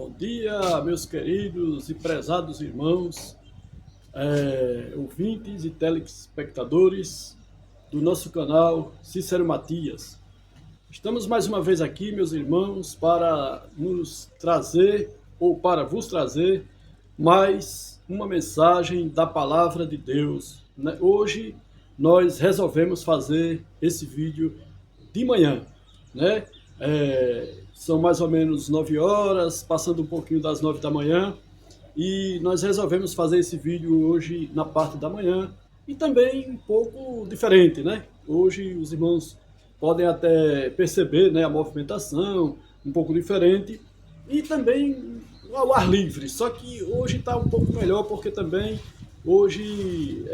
Bom dia, meus queridos e prezados irmãos, ouvintes e telespectadores do nosso canal Cícero Matias. Estamos mais uma vez aqui, meus irmãos, para nos trazer, ou para vos trazer, mais uma mensagem da Palavra de Deus. Hoje nós resolvemos fazer esse vídeo de manhã, né? São mais ou menos 9 horas, passando um pouquinho das 9 da manhã, e nós resolvemos fazer esse vídeo hoje na parte da manhã, e também um pouco diferente, né? Hoje os irmãos podem até perceber, né, a movimentação um pouco diferente, e também ao ar livre, só que hoje está um pouco melhor, porque também hoje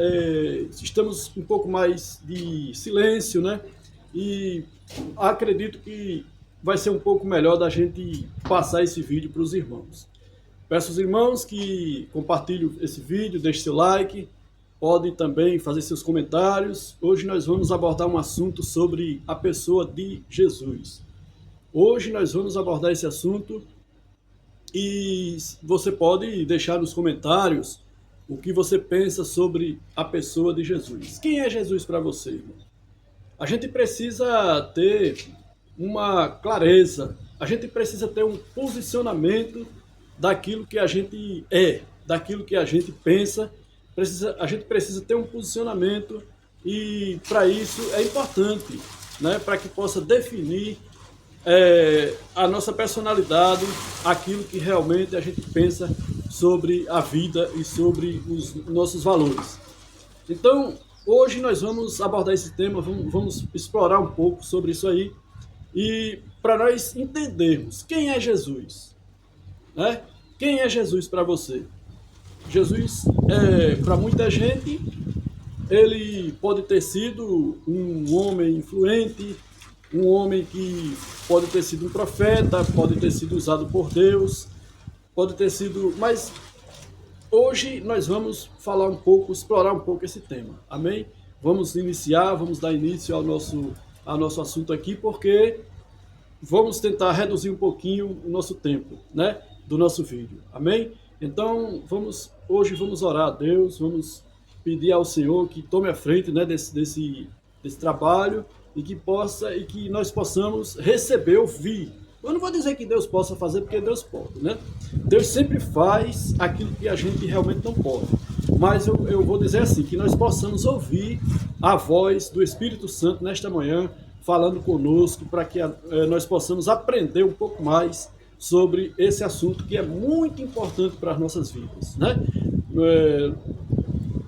estamos um pouco mais de silêncio, né? E acredito que vai ser um pouco melhor da gente passar esse vídeo para os irmãos. Peço aos irmãos que compartilhem esse vídeo, deixem seu like, podem também fazer seus comentários. Hoje nós vamos abordar um assunto sobre a pessoa de Jesus. Hoje nós vamos abordar esse assunto e você pode deixar nos comentários o que você pensa sobre a pessoa de Jesus. Quem é Jesus para você, irmão? A gente precisa ter uma clareza, a gente precisa ter um posicionamento daquilo que a gente é, daquilo que a gente pensa, a gente precisa ter um posicionamento, e para isso é importante, né, para que possa definir a nossa personalidade, aquilo que realmente a gente pensa sobre a vida e sobre os nossos valores. Então, hoje nós vamos abordar esse tema, vamos explorar um pouco sobre isso aí, e para nós entendermos quem é Jesus, né? Quem é Jesus para você? Jesus, para muita gente, ele pode ter sido um homem influente, um homem que pode ter sido um profeta, pode ter sido usado por Deus, pode ter sido... Mas hoje nós vamos falar um pouco, explorar um pouco esse tema, amém? Vamos dar início ao nosso assunto aqui, porque vamos tentar reduzir um pouquinho o nosso tempo, né, do nosso vídeo, amém? Então, hoje vamos orar a Deus, vamos pedir ao Senhor que tome a frente, né, desse trabalho, e que nós possamos receber, ouvir. Eu não vou dizer que Deus possa fazer, porque Deus pode, né? Deus sempre faz aquilo que a gente realmente não pode. Mas eu vou dizer assim, que nós possamos ouvir a voz do Espírito Santo nesta manhã, falando conosco, para que nós possamos aprender um pouco mais sobre esse assunto que é muito importante para as nossas vidas, né?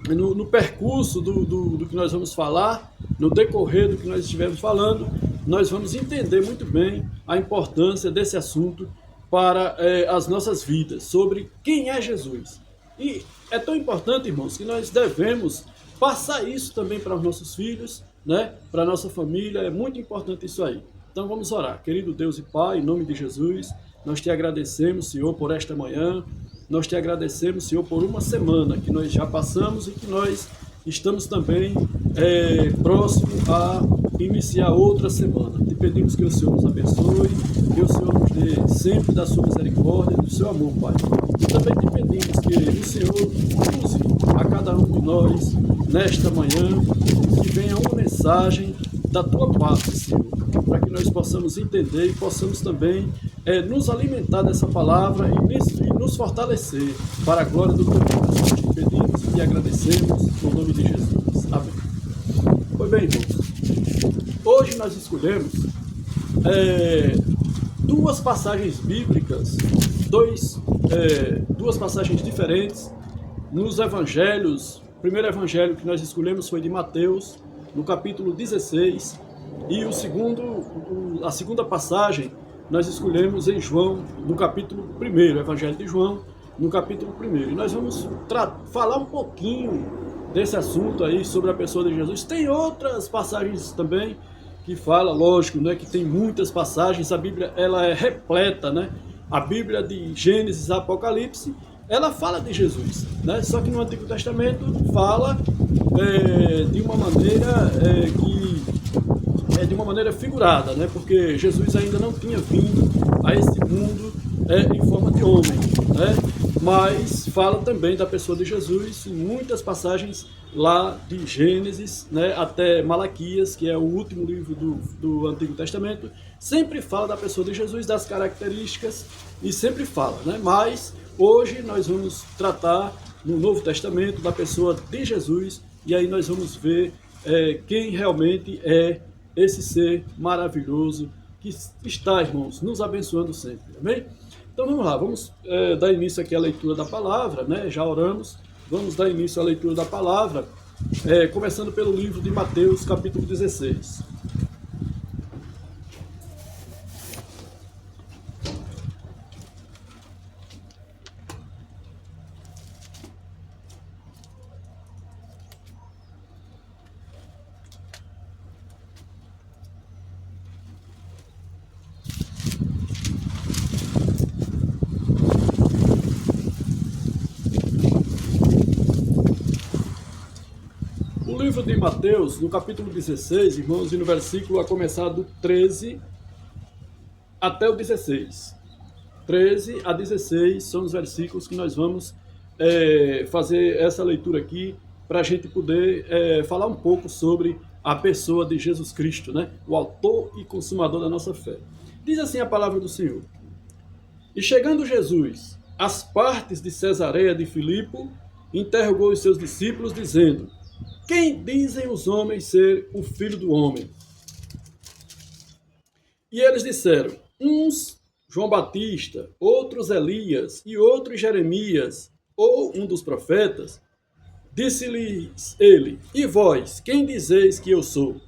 No percurso do que nós vamos falar, no decorrer do que nós estivermos falando, nós vamos entender muito bem a importância desse assunto para as nossas vidas, sobre quem é Jesus. E é tão importante, irmãos, que nós devemos passar isso também para os nossos filhos, né? Para a nossa família, é muito importante isso aí. Então vamos orar. Querido Deus e Pai, em nome de Jesus, nós te agradecemos, Senhor, por esta manhã, nós te agradecemos, Senhor, por uma semana que nós já passamos e que nós estamos também próximo a iniciar outra semana. Te pedimos que o Senhor nos abençoe, que o Senhor nos dê sempre da sua misericórdia e do seu amor, Pai. E também te pedimos que o Senhor use a cada um de nós nesta manhã, que venha uma mensagem da tua parte, Senhor, para que nós possamos entender e possamos também nos alimentar dessa palavra e nos fortalecer para a glória do teu nome. Nós te pedimos e te agradecemos no nome de Jesus. Amém. Pois bem, irmãos, hoje nós escolhemos duas passagens bíblicas, duas passagens diferentes nos evangelhos. O primeiro evangelho que nós escolhemos foi de Mateus, no capítulo 16, e a segunda passagem nós escolhemos em João, no capítulo 1, Evangelho de João, no capítulo 1. E nós vamos falar um pouquinho desse assunto aí, sobre a pessoa de Jesus. Tem outras passagens também que fala, lógico, né, que tem muitas passagens. A Bíblia, ela é repleta, né? A Bíblia de Gênesis a Apocalipse, ela fala de Jesus, né? Só que no Antigo Testamento fala de uma maneira de uma maneira figurada, né? Porque Jesus ainda não tinha vindo a esse mundo em forma de homem, né? Mas fala também da pessoa de Jesus em muitas passagens lá de Gênesis, né, até Malaquias, que é o último livro do Antigo Testamento, sempre fala da pessoa de Jesus, das características, e sempre fala, né? Mas hoje nós vamos tratar no Novo Testamento da pessoa de Jesus, e aí nós vamos ver quem realmente é esse ser maravilhoso que está, irmãos, nos abençoando sempre, amém? Então vamos lá, vamos dar início aqui à leitura da palavra, né? Já oramos, vamos dar início à leitura da palavra, começando pelo livro de Mateus, capítulo 16. O livro de Mateus, no capítulo 16, irmãos, e no versículo a começar do 13 até o 16. 13 a 16 são os versículos que nós vamos fazer essa leitura aqui para a gente poder falar um pouco sobre a pessoa de Jesus Cristo, né? O autor e consumador da nossa fé. Diz assim a palavra do Senhor. E chegando Jesus às partes de Cesareia de Filipe, interrogou os seus discípulos, dizendo: quem dizem os homens ser o Filho do Homem? E eles disseram, uns João Batista, outros Elias e outros Jeremias, ou um dos profetas. Disse-lhes ele, e vós, quem dizeis que eu sou?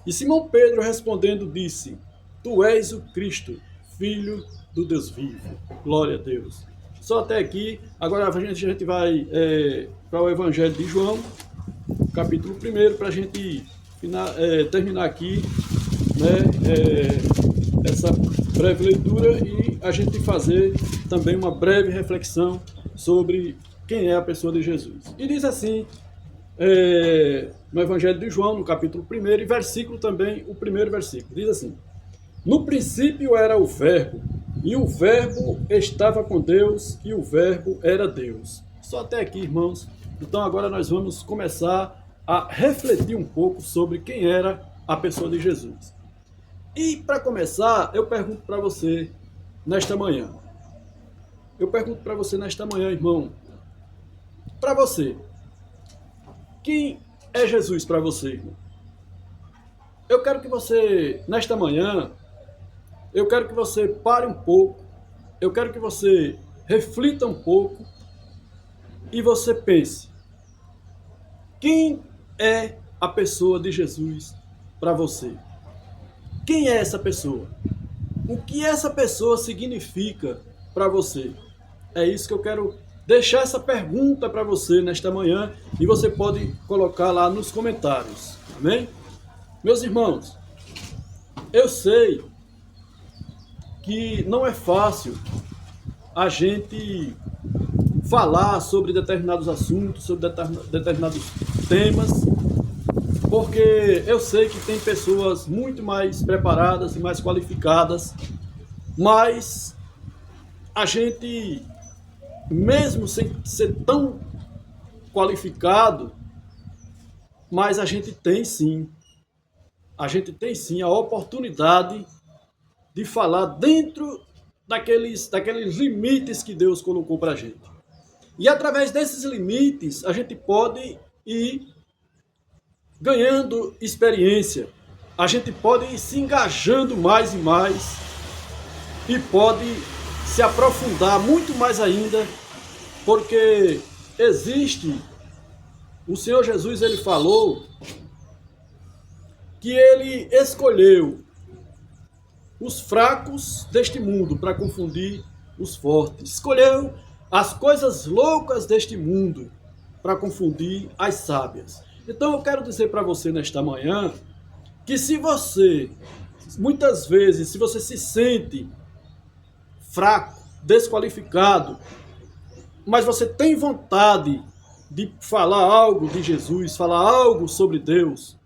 E Simão Pedro respondendo disse, tu és o Cristo, Filho do Deus vivo. Glória a Deus. Só até aqui, agora a gente vai para o Evangelho de João, capítulo 1, para a gente terminar aqui, né, essa breve leitura e a gente fazer também uma breve reflexão sobre quem é a pessoa de Jesus. E diz assim, no Evangelho de João, no capítulo 1, e versículo também, o primeiro versículo, diz assim, no princípio era o Verbo, e o Verbo estava com Deus, e o Verbo era Deus. Só até aqui, irmãos. Então agora nós vamos começar a refletir um pouco sobre quem era a pessoa de Jesus. E para começar, eu pergunto para você nesta manhã. Irmão, para você, quem é Jesus para você, irmão? Eu quero que você, nesta manhã, eu quero que você pare um pouco, eu quero que você reflita um pouco e você pense, quem é a pessoa de Jesus para você? Quem é essa pessoa? O que essa pessoa significa para você? É isso que eu quero deixar essa pergunta para você nesta manhã e você pode colocar lá nos comentários, amém? Meus irmãos, eu sei que não é fácil a gente falar sobre determinados assuntos, sobre determinados temas, porque eu sei que tem pessoas muito mais preparadas e mais qualificadas, mas a gente, mesmo sem ser tão qualificado, mas a gente tem sim a oportunidade de falar dentro daqueles limites que Deus colocou para a gente. E através desses limites, a gente pode ir ganhando experiência, a gente pode ir se engajando mais e mais e pode se aprofundar muito mais ainda, porque existe, o Senhor Jesus, ele falou que ele escolheu os fracos deste mundo para confundir os fortes. Escolheu as coisas loucas deste mundo para confundir as sábias. Então eu quero dizer para você nesta manhã que se você, muitas vezes, se você se sente fraco, desqualificado, mas você tem vontade de falar algo de Jesus, falar algo sobre Deus,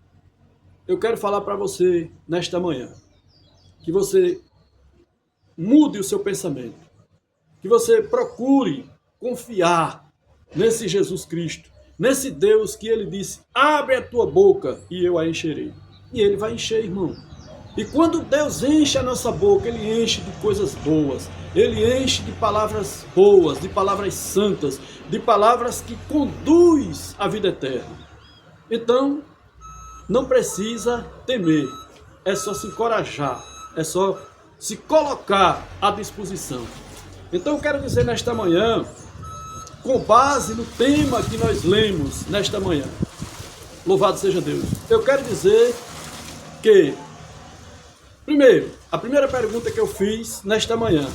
eu quero falar para você nesta manhã que você mude o seu pensamento. que você procure confiar nesse Jesus Cristo, nesse Deus que ele disse, abre a tua boca e eu a encherei. E ele vai encher, irmão. E quando Deus enche a nossa boca, ele enche de coisas boas, ele enche de palavras boas, de palavras santas, de palavras que conduz à vida eterna. Então, não precisa temer, é só se encorajar, é só se colocar à disposição. Então eu quero dizer nesta manhã, com base no tema que nós lemos nesta manhã, louvado seja Deus, eu quero dizer que, primeiro, a primeira pergunta que eu fiz nesta manhã,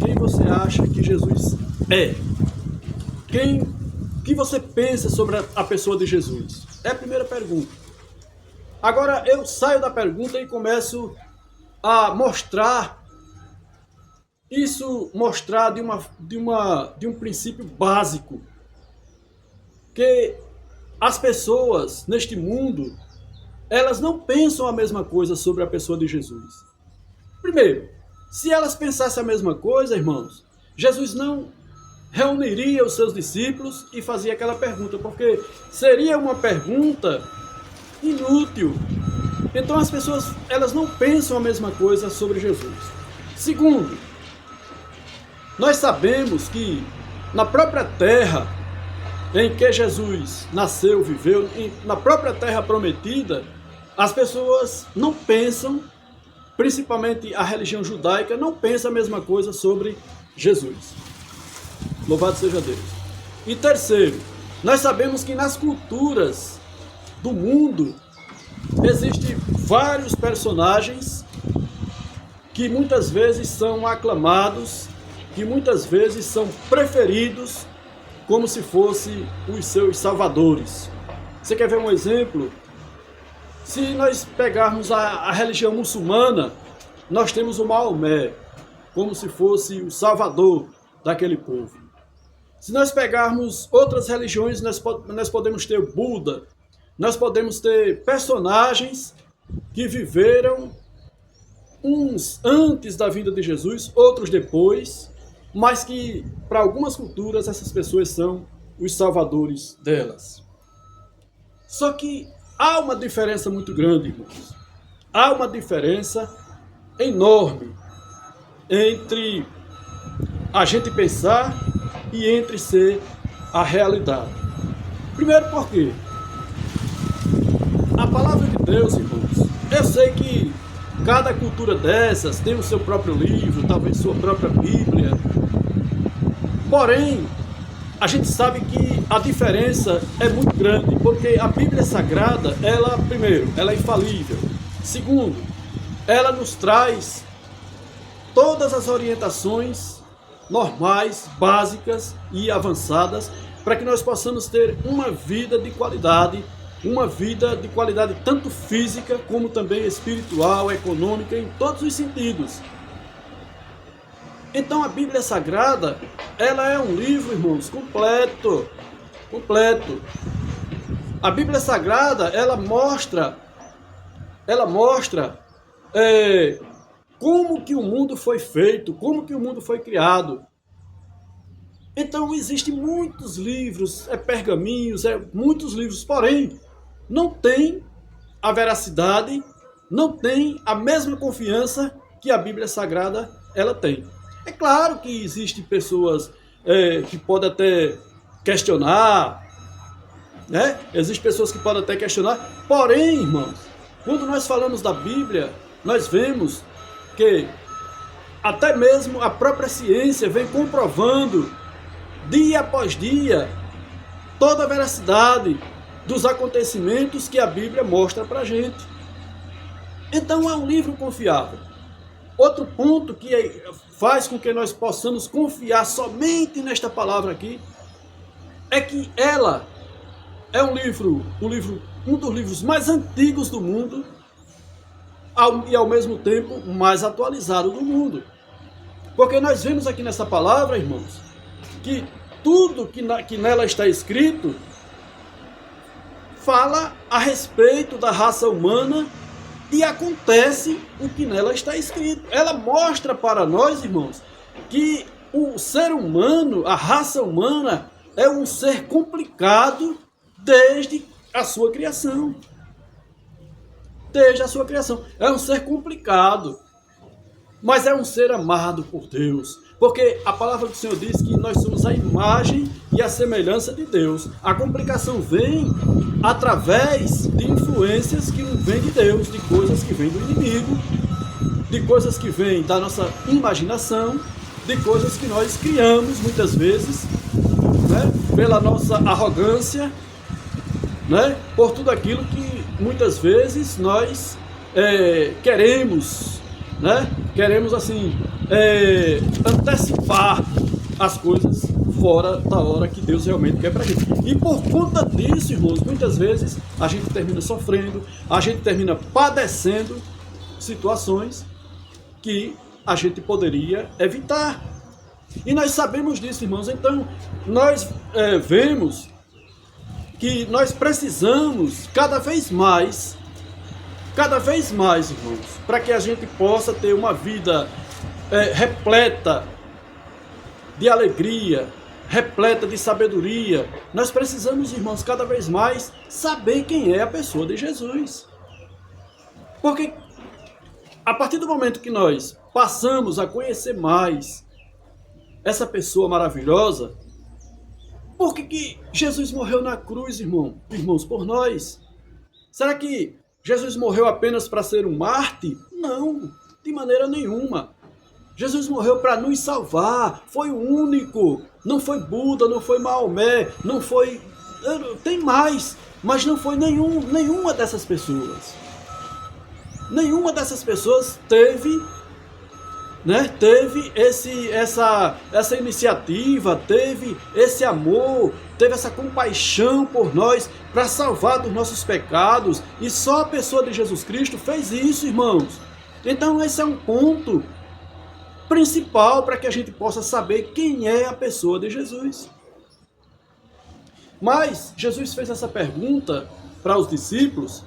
quem você acha que Jesus é? O que você pensa sobre a pessoa de Jesus? É a primeira pergunta. Agora eu saio da pergunta e começo a mostrar de um princípio básico, que as pessoas neste mundo, elas não pensam a mesma coisa sobre a pessoa de Jesus. Primeiro, se elas pensassem a mesma coisa, irmãos, Jesus não reuniria os seus discípulos e fazia aquela pergunta, porque seria uma pergunta inútil. Então as pessoas, elas não pensam a mesma coisa sobre Jesus. Segundo, nós sabemos que na própria terra em que Jesus nasceu, viveu, na própria terra prometida, as pessoas não pensam, principalmente a religião judaica, não pensa a mesma coisa sobre Jesus. Louvado seja Deus. E terceiro, nós sabemos que nas culturas do mundo existem vários personagens que muitas vezes são aclamados, que muitas vezes são preferidos como se fossem os seus salvadores. Você quer ver um exemplo? Se nós pegarmos a religião muçulmana, nós temos o Maomé, como se fosse o salvador daquele povo. Se nós pegarmos outras religiões, nós podemos ter o Buda, nós podemos ter personagens que viveram, uns antes da vinda de Jesus, outros depois, mas que para algumas culturas essas pessoas são os salvadores delas. Só que há uma diferença muito grande, irmãos. Há uma diferença enorme entre a gente pensar e entre ser a realidade. Primeiro, por quê? A palavra de Deus, irmãos, eu sei que cada cultura dessas tem o seu próprio livro, talvez sua própria Bíblia. Porém, a gente sabe que a diferença é muito grande, porque a Bíblia Sagrada, ela, primeiro, ela é infalível. Segundo, ela nos traz todas as orientações normais, básicas e avançadas, para que nós possamos ter uma vida de qualidade tanto física como também espiritual, econômica, em todos os sentidos. Então a Bíblia Sagrada, ela é um livro, irmãos, completo. A Bíblia Sagrada, ela mostra como que o mundo foi feito, como que o mundo foi criado. Então existem muitos livros, pergaminhos, muitos livros, porém não tem a veracidade, não tem a mesma confiança que a Bíblia Sagrada ela tem. É claro que existem pessoas que podem até questionar, né? Existem pessoas que podem até questionar, porém, irmãos, quando nós falamos da Bíblia, nós vemos que até mesmo a própria ciência vem comprovando dia após dia toda a veracidade dos acontecimentos que a Bíblia mostra para a gente. Então é um livro confiável. Outro ponto que faz com que nós possamos confiar somente nesta palavra aqui é que ela é um dos livros mais antigos do mundo e ao mesmo tempo mais atualizado do mundo. Porque nós vemos aqui nessa palavra, irmãos, que tudo que nela está escrito fala a respeito da raça humana e acontece o que nela está escrito. Ela mostra para nós, irmãos, que o ser humano, a raça humana, é um ser complicado desde a sua criação. Desde a sua criação. É um ser complicado. Mas é um ser amado por Deus. Porque a palavra do Senhor diz que nós somos a imagem e a semelhança de Deus. A complicação vem através de influências que não vêm de Deus, de coisas que vêm do inimigo, de coisas que vêm da nossa imaginação, de coisas que nós criamos muitas vezes, né, pela nossa arrogância, né, por tudo aquilo que muitas vezes nós queremos, né, queremos assim antecipar as coisas fora da hora que Deus realmente quer pra gente. E por conta disso, irmãos, muitas vezes a gente termina sofrendo, a gente termina padecendo situações que a gente poderia evitar. E nós sabemos disso, irmãos. Então, nós vemos que nós precisamos cada vez mais, irmãos, para que a gente possa ter uma vida repleta de alegria, repleta de sabedoria. Nós precisamos, irmãos, cada vez mais saber quem é a pessoa de Jesus. Porque a partir do momento que nós passamos a conhecer mais essa pessoa maravilhosa, por que Jesus morreu na cruz, irmãos, por nós? Será que Jesus morreu apenas para ser um mártir? Não, de maneira nenhuma. Jesus morreu para nos salvar, foi o único. Não foi Buda, não foi Maomé, não foi... Tem mais, mas não foi nenhuma dessas pessoas. Nenhuma dessas pessoas teve essa iniciativa, teve esse amor, teve essa compaixão por nós para salvar dos nossos pecados. E só a pessoa de Jesus Cristo fez isso, irmãos. Então esse é um ponto principal para que a gente possa saber quem é a pessoa de Jesus. Mas Jesus fez essa pergunta para os discípulos,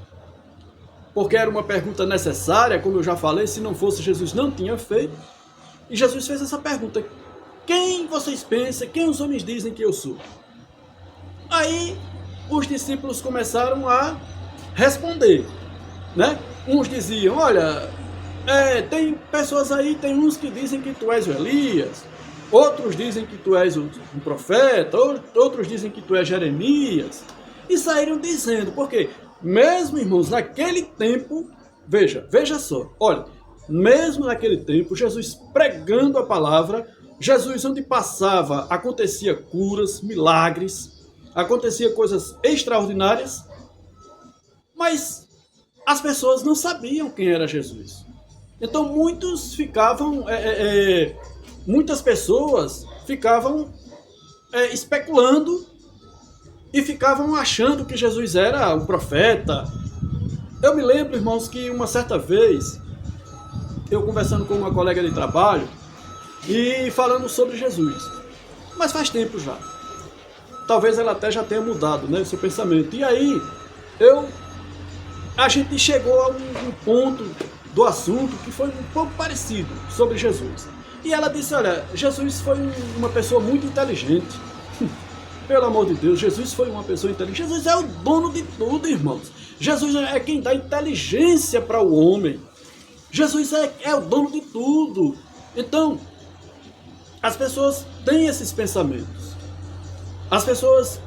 porque era uma pergunta necessária, como eu já falei, se não fosse Jesus não tinha feito. E Jesus fez essa pergunta: quem vocês pensam, quem os homens dizem que eu sou? Aí os discípulos começaram a responder, né? Uns diziam: olha, tem pessoas aí, tem uns que dizem que tu és o Elias, outros dizem que tu és um profeta, outros dizem que tu és Jeremias. E saíram dizendo, porque mesmo, irmãos, naquele tempo, veja só, olha, mesmo naquele tempo, Jesus pregando a palavra, Jesus onde passava, acontecia curas, milagres, acontecia coisas extraordinárias, mas as pessoas não sabiam quem era Jesus. Então muitas pessoas ficavam especulando e ficavam achando que Jesus era um profeta. Eu me lembro, irmãos, que uma certa vez, eu conversando com uma colega de trabalho e falando sobre Jesus, mas faz tempo já. Talvez ela até já tenha mudado, né, o seu pensamento. E aí, a gente chegou a um ponto do assunto que foi um pouco parecido sobre Jesus. E ela disse: olha, Jesus foi uma pessoa muito inteligente. Pelo amor de Deus, Jesus foi uma pessoa inteligente. Jesus é o dono de tudo, irmãos. Jesus é quem dá inteligência para o homem. Jesus é o dono de tudo. Então, as pessoas têm esses pensamentos. As pessoas,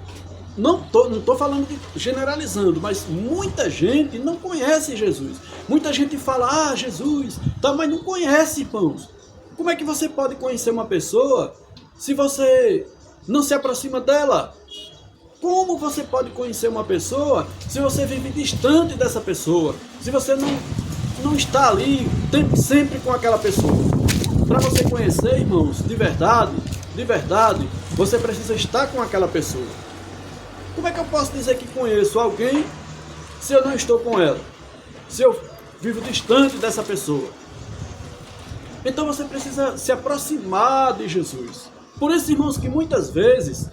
não estou falando generalizando, mas muita gente não conhece Jesus. Muita gente fala: Jesus, tá, mas não conhece, irmãos. Como é que você pode conhecer uma pessoa se você não se aproxima dela? Como você pode conhecer uma pessoa se você vive distante dessa pessoa? Se você não está ali sempre com aquela pessoa? Para você conhecer, irmãos, de verdade, você precisa estar com aquela pessoa. Como é que eu posso dizer que conheço alguém se eu não estou com ela? Se eu vivo distante dessa pessoa? Então você precisa se aproximar de Jesus. Por isso, irmãos, que muitas vezes,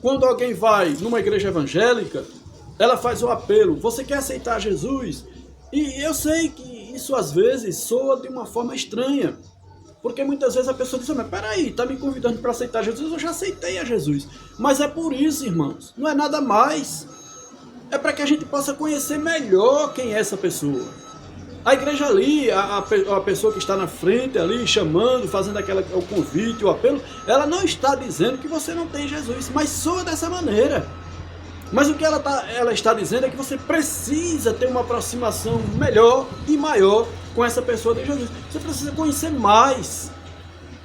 quando alguém vai numa igreja evangélica, ela faz o apelo: você quer aceitar Jesus? E eu sei que isso às vezes soa de uma forma estranha. Porque muitas vezes a pessoa diz, mas peraí, está me convidando para aceitar Jesus, eu já aceitei a Jesus. Mas é por isso, irmãos, não é nada mais. É para que a gente possa conhecer melhor quem é essa pessoa. A igreja ali, a pessoa que está na frente ali, chamando, fazendo o convite, o apelo, ela não está dizendo que você não tem Jesus, mas soa dessa maneira. Mas o que ela está dizendo é que você precisa ter uma aproximação melhor e maior com essa pessoa de Jesus. Você precisa conhecer mais.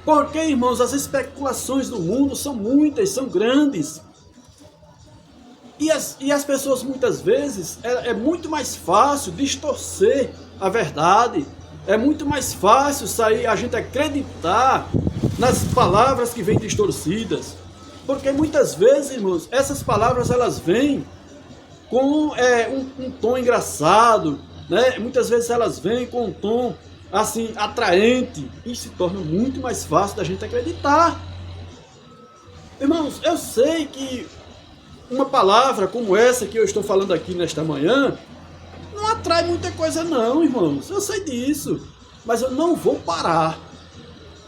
Porque, irmãos, as especulações do mundo são muitas, são grandes. E as pessoas, muitas vezes, é muito mais fácil distorcer a verdade. É muito mais fácil a gente acreditar nas palavras que vêm distorcidas. Porque muitas vezes, irmãos, essas palavras elas vêm com um tom engraçado, né? Muitas vezes elas vêm com um tom assim atraente e se torna muito mais fácil da gente acreditar. Irmãos, eu sei que uma palavra como essa que eu estou falando aqui nesta manhã não atrai muita coisa não, irmãos. Eu sei disso, mas eu não vou parar.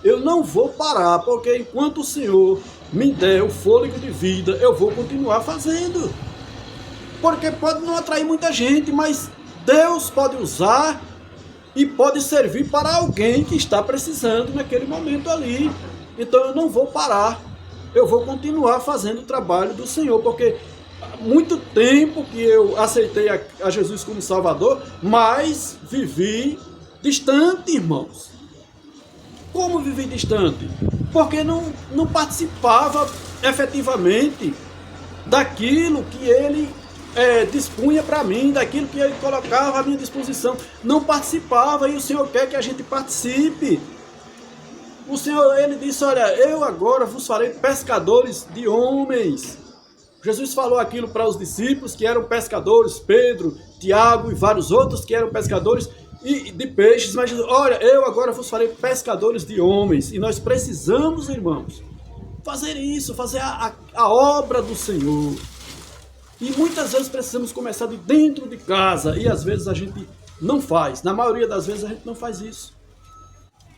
Eu não vou parar, porque enquanto o Senhor me der o fôlego de vida, eu vou continuar fazendo. Porque pode não atrair muita gente, mas Deus pode usar e pode servir para alguém que está precisando naquele momento ali. Então eu não vou parar. Eu vou continuar fazendo o trabalho do Senhor, porque há muito tempo que eu aceitei a Jesus como Salvador, mas vivi distante, irmãos. Como vivi distante? Porque não participava efetivamente daquilo que ele dispunha para mim, daquilo que ele colocava à minha disposição. Não participava, e o Senhor quer que a gente participe. O Senhor, ele disse, olha, eu agora vos farei pescadores de homens. Jesus falou aquilo para os discípulos que eram pescadores, Pedro, Tiago e vários outros que eram pescadores e de peixes, mas olha, eu agora vos farei pescadores de homens. E nós precisamos, irmãos, fazer isso, fazer a obra do Senhor. E muitas vezes precisamos começar de dentro de casa, e às vezes a gente não faz, na maioria das vezes a gente não faz isso.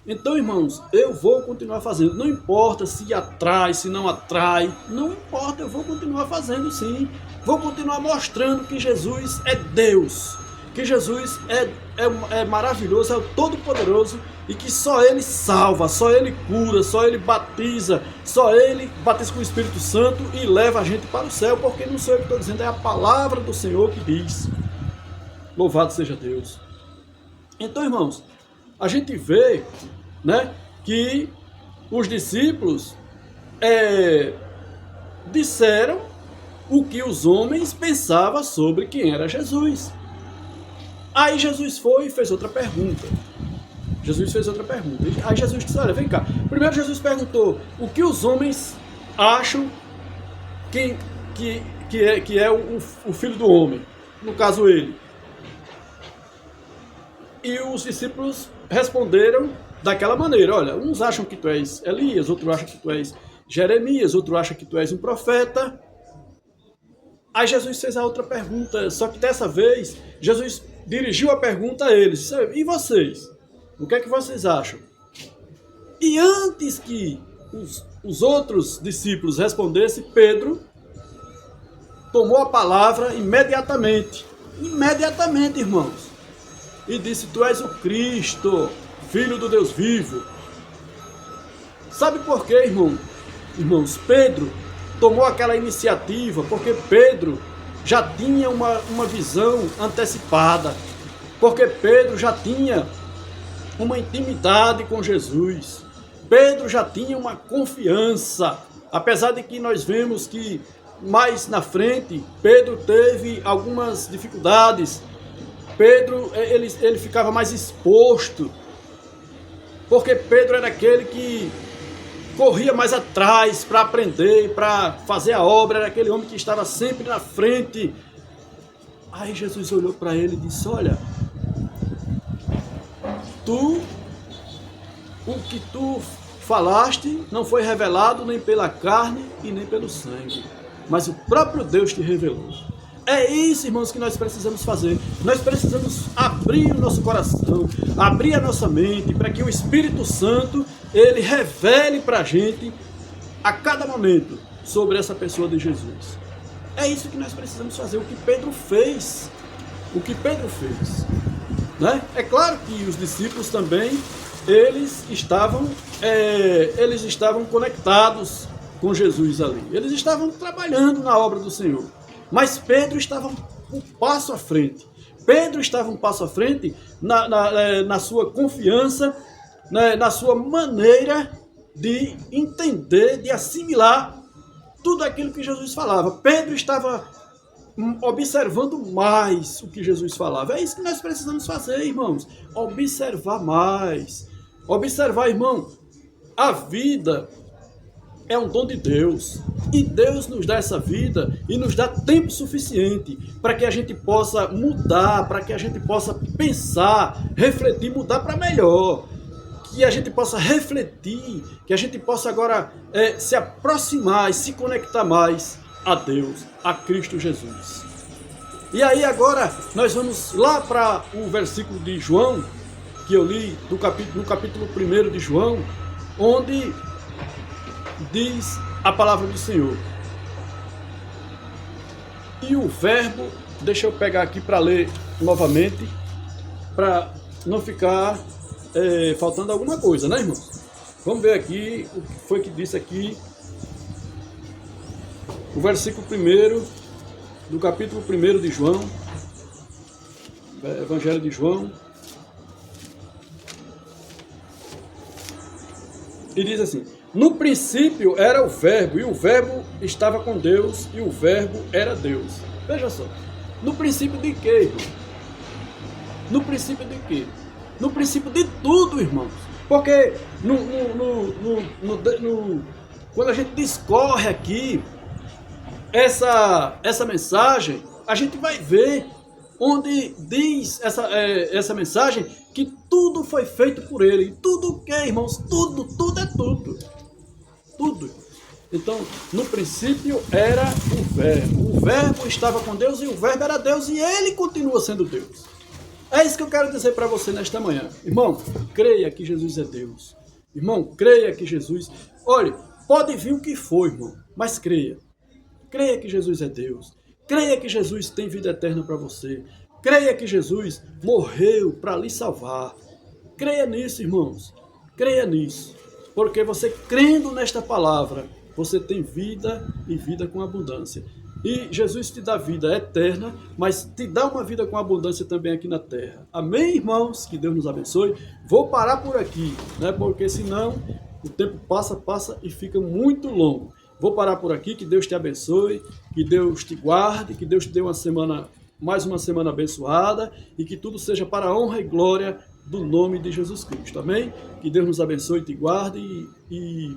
Então, irmãos, eu vou continuar fazendo, não importa se atrai, se não atrai, não importa, eu vou continuar fazendo sim. Vou continuar mostrando que Jesus é Deus, que Jesus é maravilhoso, é o Todo-Poderoso, e que só Ele salva, só Ele cura, só Ele batiza, só Ele batiza com o Espírito Santo e leva a gente para o céu, porque não sou eu que estou dizendo, é a palavra do Senhor que diz. Louvado seja Deus. Então, irmãos, a gente vê, né, que os discípulos disseram o que os homens pensavam sobre quem era Jesus. Aí Jesus foi e fez outra pergunta. Aí Jesus disse, olha, vem cá. Primeiro Jesus perguntou o que os homens acham que é o Filho do Homem. No caso, ele. E os discípulos responderam daquela maneira, olha, uns acham que tu és Elias, outros acham que tu és Jeremias, outros acham que tu és um profeta. Aí Jesus fez a outra pergunta, só que dessa vez, Jesus dirigiu a pergunta a eles, e vocês? O que é que vocês acham? E antes que os outros discípulos respondessem, Pedro tomou a palavra imediatamente, irmãos, e disse, tu és o Cristo, Filho do Deus vivo. Sabe por quê, irmãos? Pedro tomou aquela iniciativa porque Pedro já tinha uma visão antecipada, porque Pedro já tinha uma intimidade com Jesus, Pedro já tinha uma confiança, apesar de que nós vemos que mais na frente Pedro teve algumas dificuldades, Pedro ele ficava mais exposto, porque Pedro era aquele que corria mais atrás para aprender, para fazer a obra, era aquele homem que estava sempre na frente. Aí Jesus olhou para ele e disse, olha, o que tu falaste não foi revelado nem pela carne e nem pelo sangue, mas o próprio Deus te revelou. É isso, irmãos, que nós precisamos fazer. Nós precisamos abrir o nosso coração, abrir a nossa mente, para que o Espírito Santo ele revele para a gente a cada momento sobre essa pessoa de Jesus. É isso que nós precisamos fazer, o que Pedro fez. O que Pedro fez. Né? É claro que os discípulos também, eles estavam conectados com Jesus ali. Eles estavam trabalhando na obra do Senhor. Mas Pedro estava um passo à frente. Pedro estava um passo à frente na sua confiança, na sua maneira de entender, de assimilar tudo aquilo que Jesus falava. Pedro estava observando mais o que Jesus falava. É isso que nós precisamos fazer, irmãos. Observar mais. Observar, irmão, a vida é um dom de Deus. E Deus nos dá essa vida e nos dá tempo suficiente para que a gente possa mudar, para que a gente possa pensar, refletir, mudar para melhor. Que a gente possa refletir, que a gente possa agora se aproximar e se conectar mais a Deus, a Cristo Jesus. E aí agora nós vamos lá para o versículo de João, que eu li no capítulo 1 de João, onde diz a palavra do Senhor. E o verbo, deixa eu pegar aqui para ler novamente, para não ficar faltando alguma coisa, né, irmãos? Vamos ver aqui o que foi que disse aqui o versículo 1 do capítulo 1 de João, Evangelho de João, e diz assim: no princípio era o verbo, e o verbo estava com Deus, e o verbo era Deus. Veja só, no princípio de quê, irmão? No princípio de quê? No princípio de tudo, irmãos. Porque quando a gente discorre aqui essa mensagem, a gente vai ver onde diz essa mensagem que tudo foi feito por ele. Tudo o que, irmãos? Tudo é tudo. Tudo. Então, no princípio era o verbo. O verbo estava com Deus e o verbo era Deus e ele continua sendo Deus. É isso que eu quero dizer para você nesta manhã. Irmão, creia que Jesus é Deus. Irmão, creia que Jesus... Olha, pode vir o que for, irmão, mas creia. Creia que Jesus é Deus. Creia que Jesus tem vida eterna para você. Creia que Jesus morreu para lhe salvar. Creia nisso, irmãos. Creia nisso. Porque você crendo nesta palavra, você tem vida e vida com abundância. E Jesus te dá vida eterna, mas te dá uma vida com abundância também aqui na terra. Amém, irmãos? Que Deus nos abençoe. Vou parar por aqui, né? Porque senão o tempo passa e fica muito longo. Vou parar por aqui, que Deus te abençoe, que Deus te guarde, que Deus te dê mais uma semana abençoada e que tudo seja para a honra e glória do nome de Jesus Cristo. Amém? Que Deus nos abençoe e te guarde e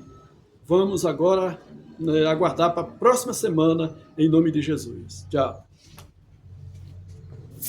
vamos agora aguardar para a próxima semana, em nome de Jesus. Tchau.